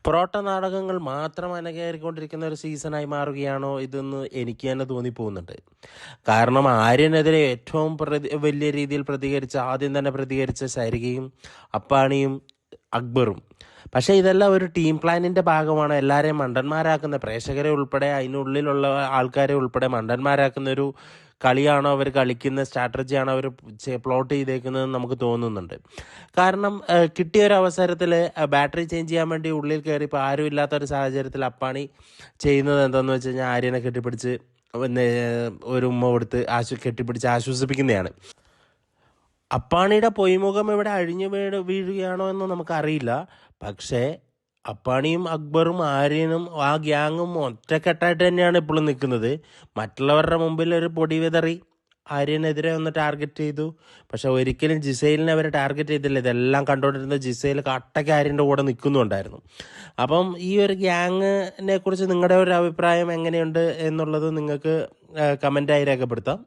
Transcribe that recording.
പൊറോട്ട നാടകങ്ങൾ മാത്രം അരങ്ങേറിക്കൊണ്ടിരിക്കുന്ന ഒരു സീസണായി മാറുകയാണോ ഇതെന്ന് എനിക്ക് തന്നെ തോന്നിപ്പോകുന്നുണ്ട്. കാരണം ആര്യനെതിരെ ഏറ്റവും വലിയ രീതിയിൽ ആദ്യം തന്നെ പ്രതികരിച്ച സരികയും അപ്പാണിയും അക്ബറും. പക്ഷേ ഇതെല്ലാം ഒരു ടീം പ്ലാനിൻ്റെ ഭാഗമാണ്. എല്ലാവരെയും മണ്ടന്മാരാക്കുന്ന, പ്രേക്ഷകരെ ഉൾപ്പെടെ അതിനുള്ളിലുള്ള ആൾക്കാരെ ഉൾപ്പെടെ മണ്ടന്മാരാക്കുന്ന ഒരു കളിയാണോ അവർ കളിക്കുന്ന, സ്ട്രാറ്റജിയാണോ അവർ പ്ലോട്ട് ചെയ്തേക്കുന്നതെന്ന് നമുക്ക് തോന്നുന്നുണ്ട്. കാരണം കിട്ടിയ ഒരു അവസരത്തിൽ ബാറ്ററി ചേഞ്ച് ചെയ്യാൻ വേണ്ടി ഉള്ളിൽ കയറി ഇപ്പോൾ ആരും ഇല്ലാത്തൊരു സാഹചര്യത്തിൽ അപ്പാണി ചെയ്യുന്നത് എന്താണെന്ന് വെച്ച് കഴിഞ്ഞാൽ ആര്യനെ കെട്ടിപ്പിടിച്ച് ഒരു ഉമ്മ കൊടുത്ത് കെട്ടിപ്പിടിച്ച് ആശ്വസിപ്പിക്കുന്നതാണ്. അപ്പാണിയുടെ പൊയ്മുഖം ഇവിടെ അഴിഞ്ഞു വീഴുകയാണോ എന്ന് നമുക്കറിയില്ല. പക്ഷേ അപ്പാണിയും അക്ബറും ആര്യനും ആ ഗ്യാങ്ങും ഒറ്റക്കെട്ടായിട്ട് തന്നെയാണ് ഇപ്പോഴും നിൽക്കുന്നത്. മറ്റുള്ളവരുടെ മുമ്പിൽ ഒരു പൊടി വിതറി ആര്യനെതിരെ ഒന്ന് ടാർഗറ്റ് ചെയ്തു. പക്ഷെ ഒരിക്കലും ജിസൈലിനെ അവർ ടാർഗറ്റ് ചെയ്തില്ല. ഇതെല്ലാം കണ്ടുകൊണ്ടിരുന്ന ജിസൈൽ കട്ടയ്ക്ക് ആര്യൻ്റെ കൂടെ നിൽക്കുന്നുണ്ടായിരുന്നു. അപ്പം ഈ ഒരു ഗ്യാങ്ങിനെ കുറിച്ച് നിങ്ങളുടെ ഒരു അഭിപ്രായം എങ്ങനെയുണ്ട് എന്നുള്ളത് നിങ്ങൾക്ക് കമൻ്റായി രേഖപ്പെടുത്താം.